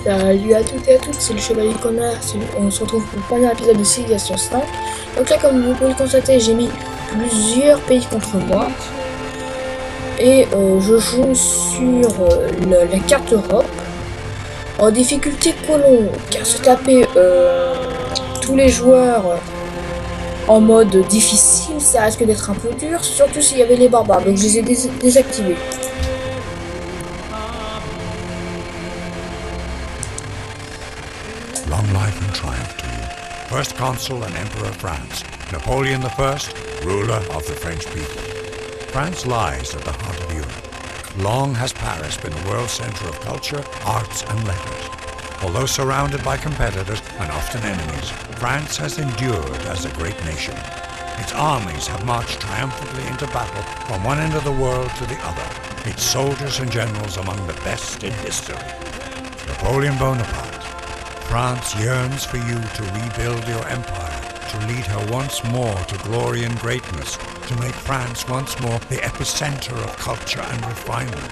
Salut à toutes et à toutes, c'est le Chevalier Connard. On se retrouve pour le premier épisode de Civilization 5. Donc là, comme vous pouvez le constater, j'ai mis plusieurs pays contre moi. Et je joue sur la carte Europe. En difficulté colon, car se taper tous les joueurs en mode difficile, ça risque d'être un peu dur. Surtout s'il y avait les barbares, donc je les ai désactivés. Long life and triumph to you. First Consul and Emperor of France, Napoleon I, ruler of the French people. France lies at the heart of Europe. Long has Paris been a world center of culture, arts and letters. Although surrounded by competitors and often enemies, France has endured as a great nation. Its armies have marched triumphantly into battle from one end of the world to the other, its soldiers and generals among the best in history. Napoleon Bonaparte. France yearns for you to rebuild your empire, to lead her once more to glory and greatness, to make France once more the epicenter of culture and refinement.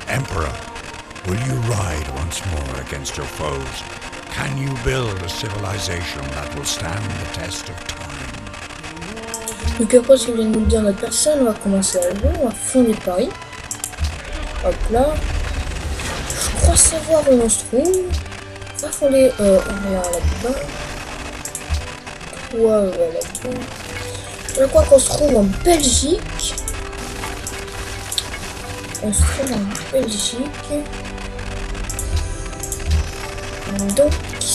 Emperor, will you ride once more against your foes? Can you build a civilization that will stand the test of time? Donc après ce que vient de nous dire notre personne, on va commencer à jouer, on va fonder Paris. Hop là. Je crois savoir où on se trouve. On va fonder Orléans là-bas. Toi là-bas. Je crois qu'on se trouve en Belgique. On se trouve en Belgique. Donc qui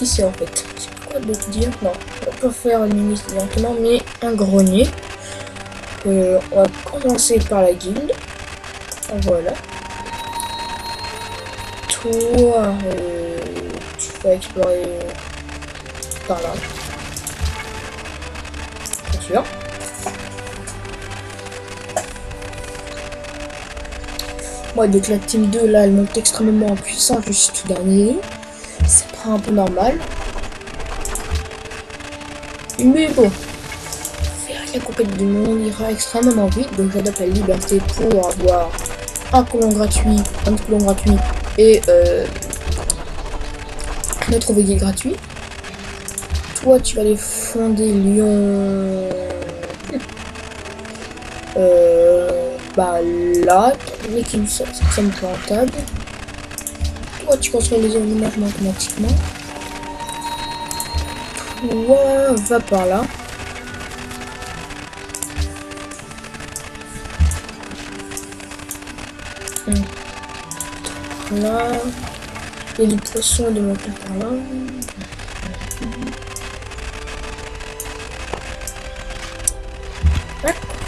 c'est en fait? Je sais pas quoi de te dire. Non, on peut faire une limite directement, mais un grenier. On va commencer par la guilde. Voilà. Toi, tu vas explorer par là. Bien sûr. Moi, donc la team 2, là, elle monte extrêmement en puissance juste tout dernier. C'est pas un peu normal. Mais bon. Faire la conquête du monde ira extrêmement vite. Donc j'adopte la liberté pour avoir un colon gratuit, et notre veillée gratuit. Toi, tu vas aller fonder Lyon. Bah là, l'équipe ça me fait rentable. Toi, tu construis les aménagements automatiquement. Toi, va par là. Là, il y a du poisson de monter par là.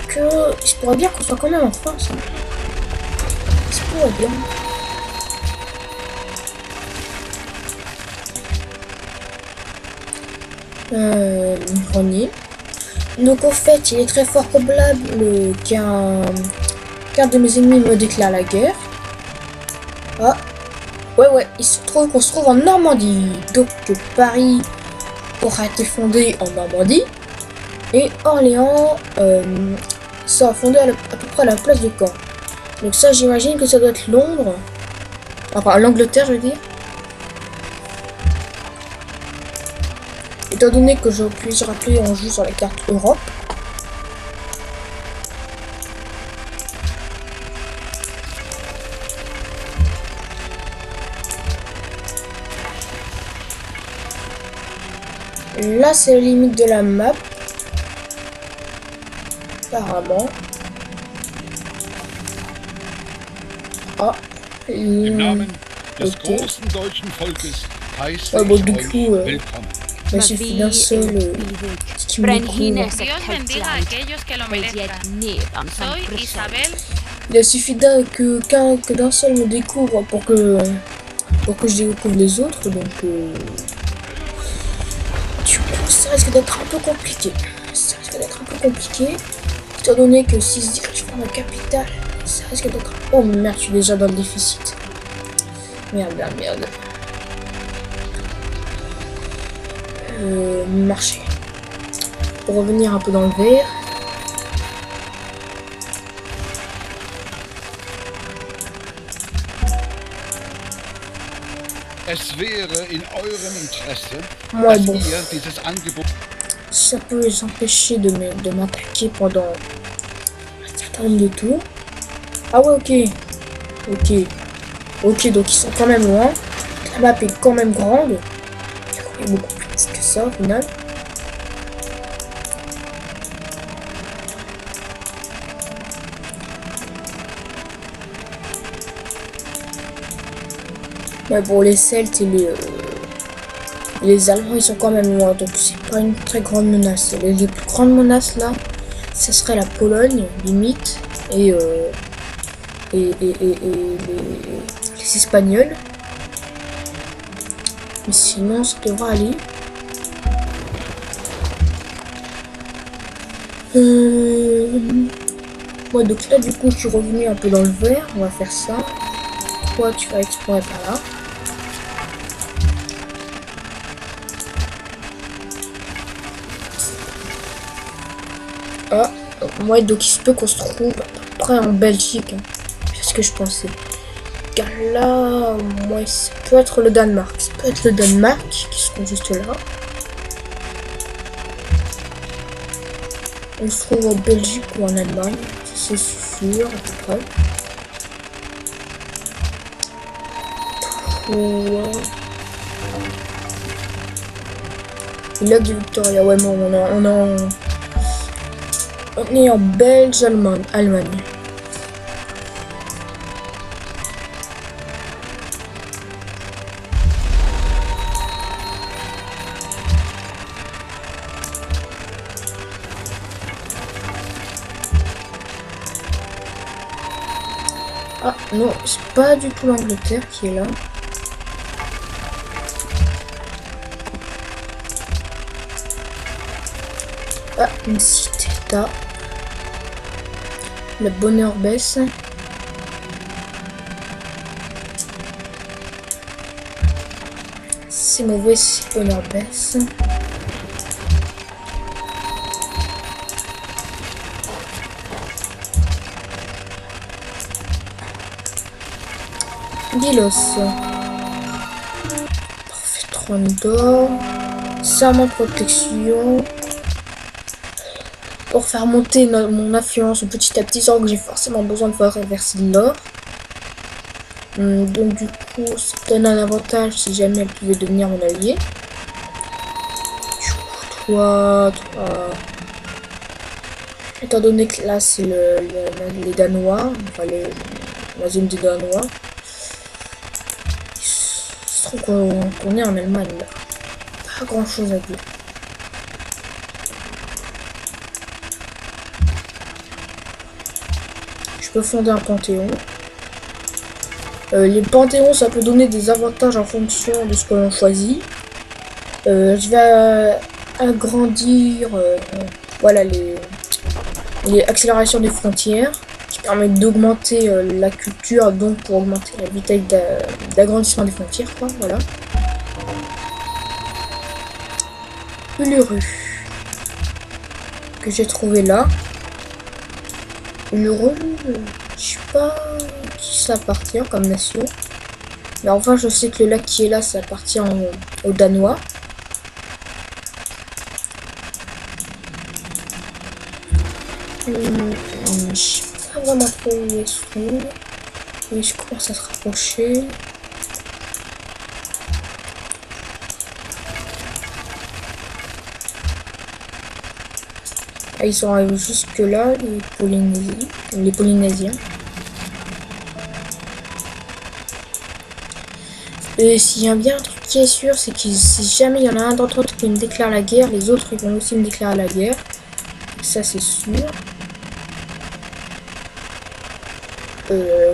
Que il se pourrait bien qu'on soit quand même en France. Hein. Il se pourrait bien. Grenier. Donc au fait, il est très fort probable qu'un de mes ennemis me déclare la guerre. Ah, ouais, il se trouve qu'on se trouve en Normandie. Donc Paris aura été fondé en Normandie. Et Orléans sera fondé à peu près à la place de Caen. Donc ça, j'imagine que ça doit être Londres. Enfin, l'Angleterre, je veux dire. Étant donné que je puis rappeler, on joue sur la carte Europe. Là, c'est la limite de la map. Apparemment. Ah. Ok. Ouais, bon, du coup, il suffit d'un seul qui me découvre. Il suffit que d'un seul me découvre pour que je découvre les autres. Donc, du coup, ça risque d'être un peu compliqué. Étant donné que si je dis que je prends la capitale, ça risque d'être... Oh merde, je suis déjà dans le déficit. Merde. Marché. Pour revenir un peu dans le vert. Es wäre in eurem Interesse, Ouais, dass bon. ihr dieses Angebot... Ça peut les empêcher de m'attaquer pendant un certain nombre de tours. Ah ouais, ok. Ok. Ok, donc ils sont quand même loin. La map est quand même grande. Il y a beaucoup plus petite que ça au final. Mais bon, les Celtes et les Allemands, ils sont quand même loin, donc c'est pas une très grande menace. Les plus grandes menaces là, ce serait la Pologne, limite, et les Espagnols. Mais sinon, ça devrait aller. Ouais, donc là, du coup, je suis revenu un peu dans le vert. On va faire ça. Toi, tu vas explorer par là. Ah, ouais, donc il se peut qu'on se trouve à peu près en Belgique. Hein. C'est ce que je pensais. Car là, ouais, ça peut être le Danemark. Ça peut être le Danemark qui se trouve juste là. On se trouve en Belgique ou en Allemagne. C'est sûr, à peu près. Ouais. Le lac de Victoria, ouais, bon, on est en Belge, Allemagne. Ah non, c'est pas du tout l'Angleterre qui est là. Ah, une cité-état. Le bonheur baisse. C'est mauvais si le bonheur baisse. Dilos. Parfait, trône d'or. Serment de protection. Pour faire monter mon influence petit à petit, sans que j'ai forcément besoin de faire reverser de l'or. Donc du coup, ça donne un avantage si jamais elle pouvait devenir mon allié. Toi... Étant donné que là c'est les Danois, enfin la zone des Danois, il se trouve qu'on est en Allemagne là. Pas grand chose à dire. Je peux fonder un panthéon. Les panthéons, ça peut donner des avantages en fonction de ce que l'on choisit. Je vais agrandir voilà, les accélérations des frontières qui permettent d'augmenter la culture, donc pour augmenter la vitesse d'agrandissement des frontières, quoi, voilà. Uluru que j'ai trouvé là. Uluru, je sais pas qui ça appartient comme nation, mais enfin je sais que le lac qui est là, ça appartient aux Danois. Je sais pas vraiment trop où ils sont, mais je commence à se rapprocher. Ah, ils sont arrivés jusque là, les Polynésiens. Et s'il y a bien un truc qui est sûr, c'est que si jamais il y en a un d'entre eux qui me déclare la guerre, les autres ils vont aussi me déclarer la guerre. Ça c'est sûr. Je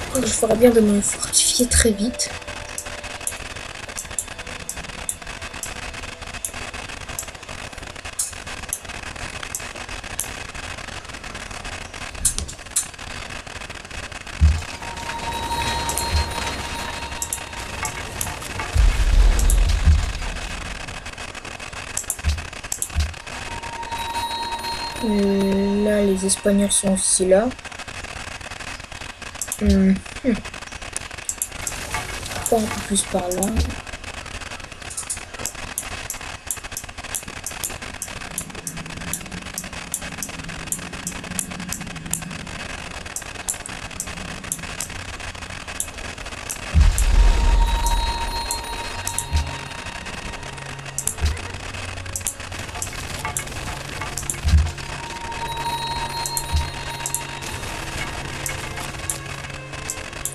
crois que je ferais bien de me fortifier très vite. Là, les Espagnols sont aussi là. fois un peu plus par là.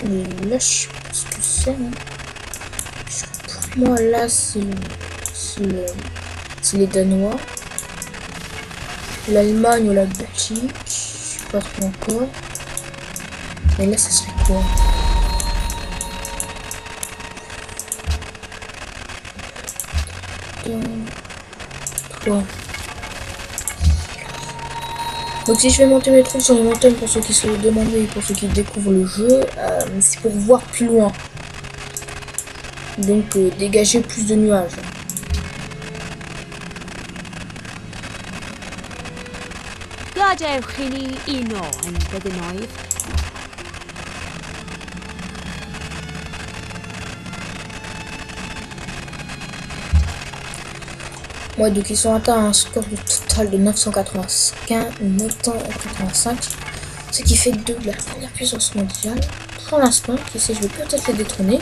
Et là, je sais pas ce que c'est. Hein. Pour moi, là, c'est les Danois. L'Allemagne ou la Belgique. Je sais pas trop encore. Et là, ça serait quoi? Quoi? Donc si je vais monter mes troupes sur les montagnes, pour ceux qui se le demandent et pour ceux qui découvrent le jeu, c'est pour voir plus loin. Donc dégager plus de nuages. Gadewch i ni uno yn Brydynoedd. Ouais, donc ils sont atteints un score de total de 985, ce qui fait de la première puissance mondiale. Pour l'instant, qui sait, je vais peut-être les détrôner.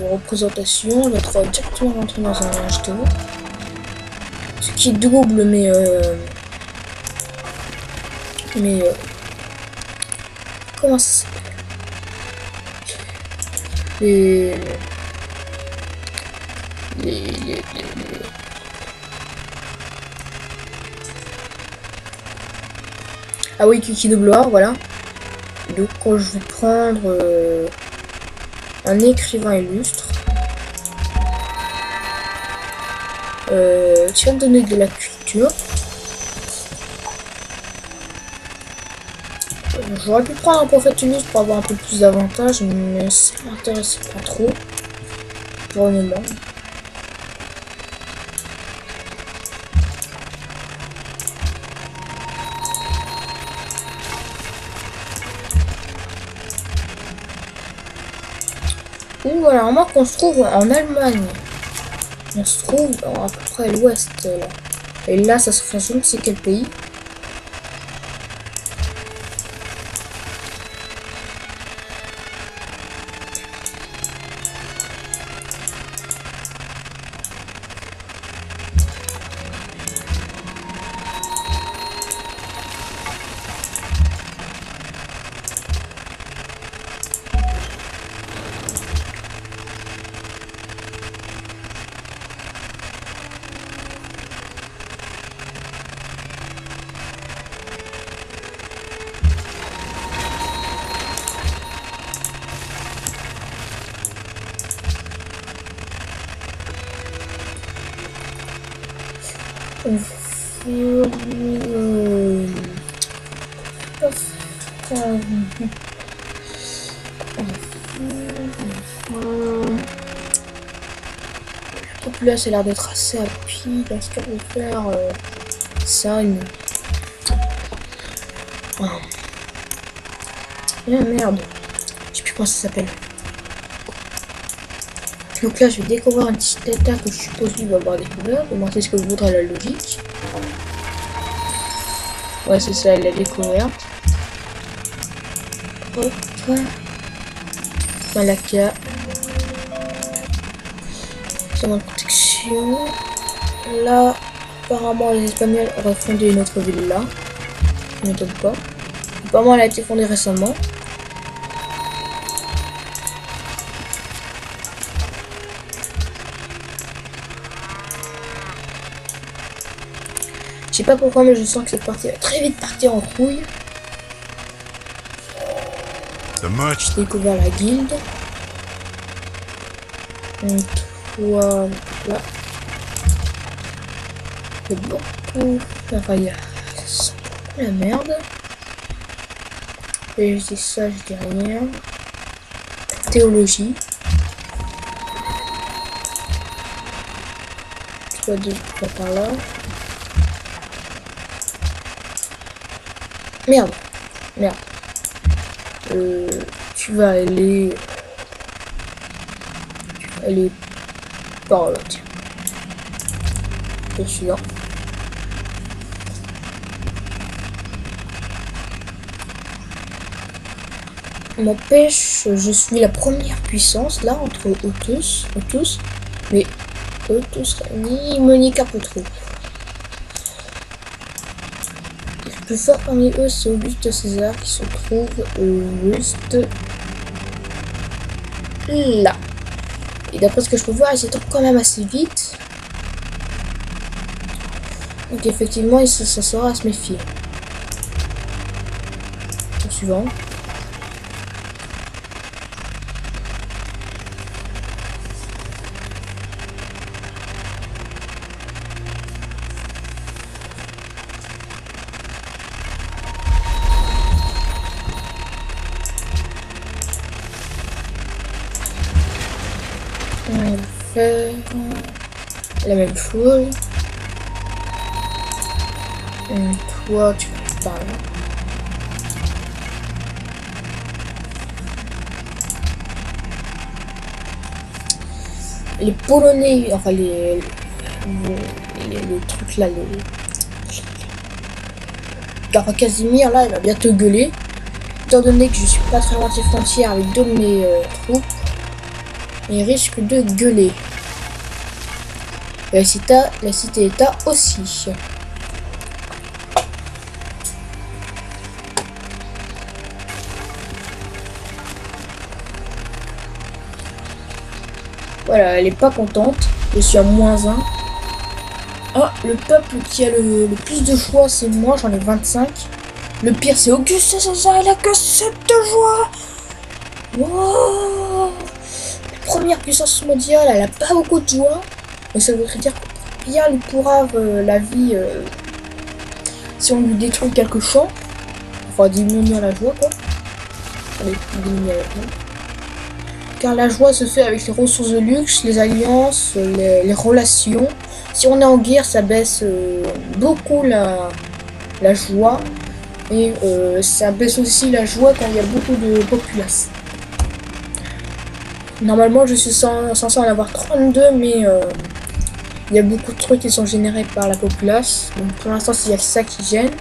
Représentation, on va directement rentrer dans un acheteur. Ce qui double comment ça s'appelle? Ah oui, qui double or, voilà. Donc quand je vais prendre un écrivain illustre. Tu vas me donner de la culture. J'aurais pu prendre un prophète illustre pour avoir un peu plus d'avantages, mais ça m'intéresse pas trop pour le moment. Ou voilà, remarque qu'on se trouve en Allemagne. On se trouve à peu près à l'ouest là. Et là, ça serait je ne sais quel pays. Là, ça a l'air d'être assez rapide. Dans ce cas, on va faire ça. Oh. Ah merde. Je sais plus comment ça s'appelle. Donc là, je vais découvrir un petit état que je suppose lui va avoir découvert. Au moins, c'est ce que voudrait la logique. Ouais, c'est ça, il a découvert. Hop. Malacca. Zone de protection. Là, apparemment, les Espagnols auraient fondé une autre ville là. Je ne m'étonne pas. Apparemment, elle a été fondée récemment. Je sais pas pourquoi, mais je sens que cette partie va très vite partir en couille. J'ai découvert la guilde. Donc, voilà. Il y a beaucoup. Enfin, il y a beaucoup la merde. Et je dis ça, je dis rien. Théologie. Toi, deux, trois par là. Merde. Merde. Tu vas aller... par là, tiens. Je suis là. Ma pêche, je suis la première puissance là entre eux tous, mais eux tous réunis me niquent un peu trop. Le plus fort parmi eux, c'est Auguste César qui se trouve juste là. Et d'après ce que je peux voir, il s'étend quand même assez vite. Donc effectivement, ça sera à se méfier. Tour suivant. On va faire la même chose. Toi, tu vas par là. Les Polonais, enfin les trucs là, car Casimir là, il va bientôt gueuler. Étant donné que je suis pas très loin des frontières avec deux de mes troupes, il risque de gueuler. Et la cité-état aussi. Voilà, elle est pas contente. Je suis à -1. Ah, le peuple qui a le plus de choix, c'est moi, j'en ai 25. Le pire, c'est Auguste César, il a que 7 de joie. Wow. Première puissance mondiale, elle a pas beaucoup de joie. Mais ça voudrait dire que bien lui pourra la vie si on lui détruit quelques champs. Enfin, diminuer la joie, quoi. Allez, diminuer la joie. Car la joie se fait avec les ressources de luxe, les alliances, les relations. Si on est en guerre, ça baisse beaucoup la joie. Et ça baisse aussi la joie quand il y a beaucoup de populace. Normalement, je suis censé en avoir 32, mais il y a beaucoup de trucs qui sont générés par la populace. Donc pour l'instant, s'il y a ça qui gêne,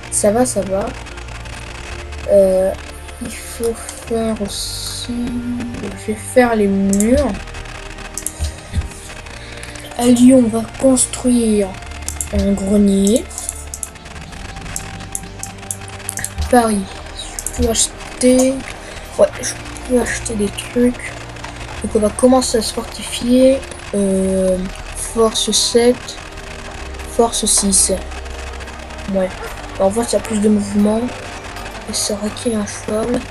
ça va, ça va. Il faut faire aussi... Je vais faire les murs. À Lyon, on va construire un grenier. Paris, je peux acheter... Ouais, je peux acheter des trucs. Donc on va commencer à se fortifier. Force 7. Force 6. Ouais. On voit qu'il y a plus de mouvement. Et ça requiert un cheval.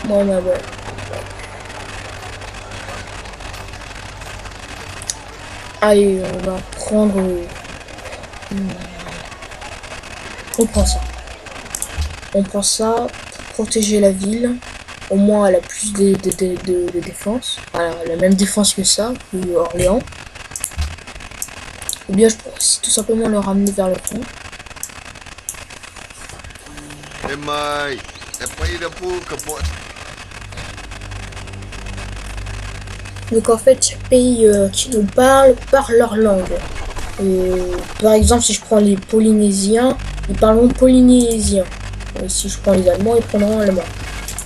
Ouais, mais ouais. Allez, on va prendre... On prend ça. On prend ça pour protéger la ville. Au moins, elle a plus de défense. Alors, la même défense que ça, que Orléans. Ou bien je pourrais aussi tout simplement le ramener vers le fond. Donc en fait, chaque pays qui nous parle leur langue. Par exemple, si je prends les Polynésiens, ils parleront polynésien. Et si je prends les Allemands, ils prendront allemand.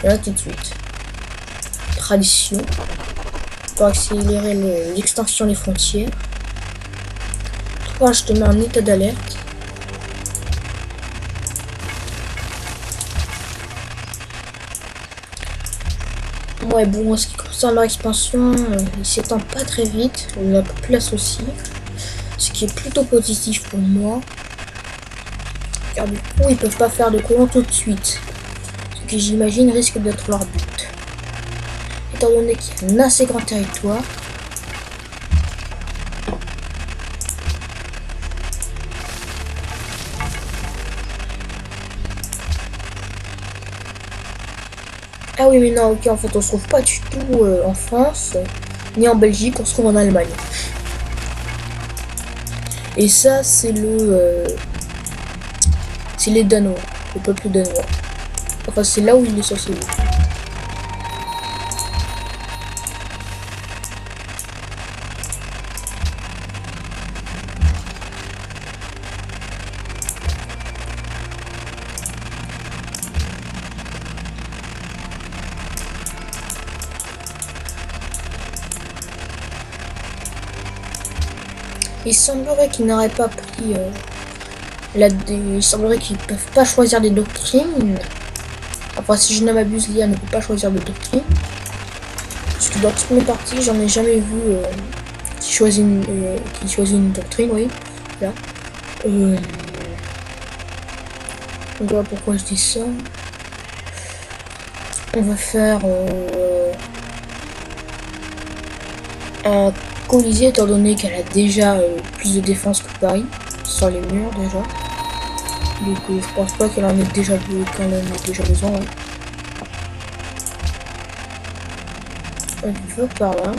Et ainsi de suite. Tradition. Pour accélérer l'extension des frontières. Toi, je te mets en état d'alerte. Ouais, bon, en ce qui concerne leur expansion, il s'étend pas très vite. La population aussi. Ce qui est plutôt positif pour moi. Car du coup, ils peuvent pas faire de colons tout de suite. Ce qui, j'imagine, risque d'être leur but. Étant donné qu'il y a un assez grand territoire. Ah oui, mais non, ok, en fait, on se trouve pas du tout en France, ni en Belgique, on se trouve en Allemagne. Et ça, c'est c'est les Danois, le peuple danois. Enfin, c'est là où il est censé vivre. Il semblerait qu'ils n'auraient pas pris il semblerait qu'ils peuvent pas choisir des doctrines. Enfin, si je ne m'abuse, l'IA ne peut pas choisir de doctrine. Parce que dans toutes mes parties, j'en ai jamais vu qui choisit une doctrine, oui. Là. Donc voilà pourquoi je dis ça. On va faire un Colisée étant donné qu'elle a déjà plus de défense que Paris sur les murs déjà. Donc je pense pas qu'elle en ait déjà besoin. Ouais. On va par là.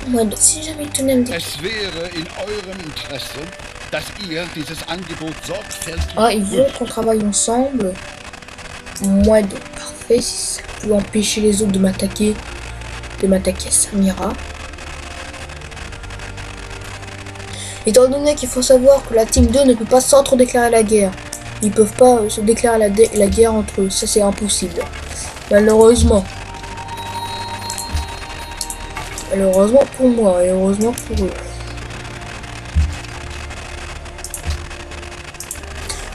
Moi, si jamais il tenait à me dire... Es wäre in eurem Interesse, dass ihr dieses Angebot sorgfältig... Ah, ils veulent qu'on travaille ensemble. Moi, donc parfait. Si ça peut empêcher les autres de m'attaquer, ça m'ira. Étant donné qu'il faut savoir que la team 2 ne peut pas s'entre-déclarer la guerre. Ils peuvent pas se déclarer la guerre entre eux. Ça, c'est impossible. Malheureusement. Malheureusement pour moi et heureusement pour eux.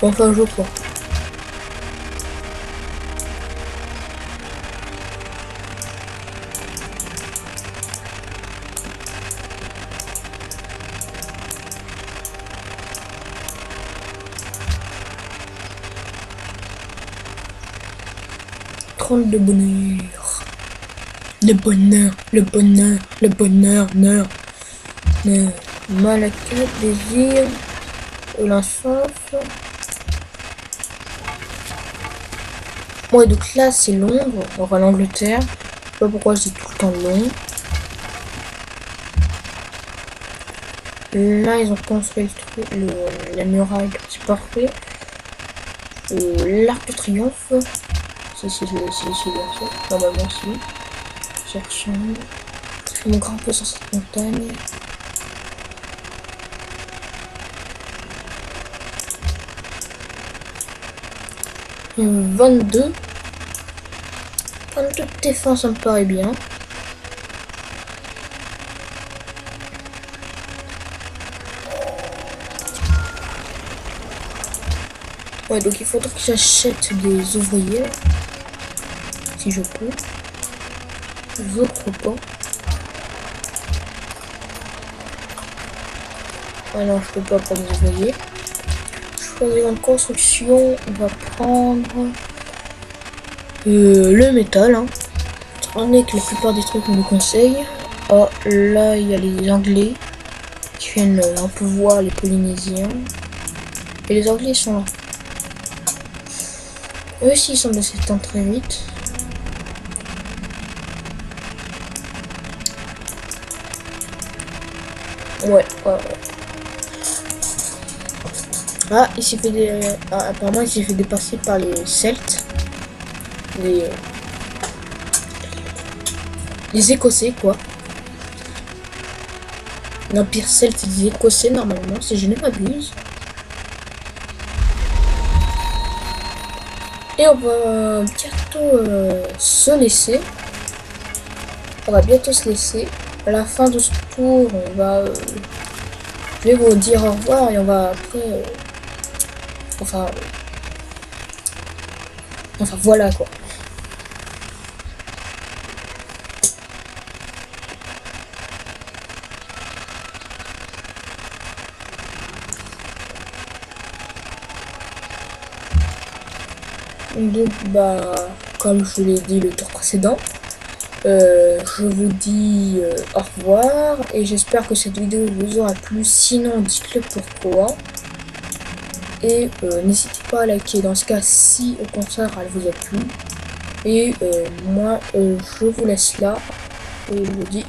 Enfin, je crois. De bonheur. Le bonheur, le bonheur, le bonheur, Malaka, désir, l'insouciance. Ouais, donc là c'est Londres, enfin l'Angleterre. Je sais pas pourquoi je dis tout le temps Londres. Là ils ont construit le truc, la muraille, c'est parfait. L'Arc de Triomphe. C'est normalement si. Cherchons. Je vais me grimper sur cette montagne. Mmh, 22 de défense, ça me paraît bien. Ouais, donc il faudrait que j'achète des ouvriers. Si je peux. Les autres pas. Ah non, je peux pas prendre des ouvriers. Choisir une construction. On va prendre le métal. Hein. Étant donné que la plupart des trucs on nous conseille. Oh, là il y a les Anglais qui viennent un peu voir les Polynésiens. Et les Anglais sont là. Eux aussi ils sont de s'éteindre très vite. Ouais. Ah, il s'est fait apparemment il s'est fait dépasser par les Celtes. Les Écossais quoi. L'Empire celte des Écossais normalement, si je ne m'abuse. Et on va bientôt se laisser. On va bientôt se laisser. À la fin de ce tour, on va... je vais vous dire au revoir et on va après... Enfin voilà quoi. Donc bah comme je l'ai dit le tour précédent, Je vous dis au revoir et j'espère que cette vidéo vous aura plu. Sinon, dites-le pourquoi. Et n'hésitez pas à liker dans ce cas si au contraire elle vous a plu. Et moi, je vous laisse là et je vous dis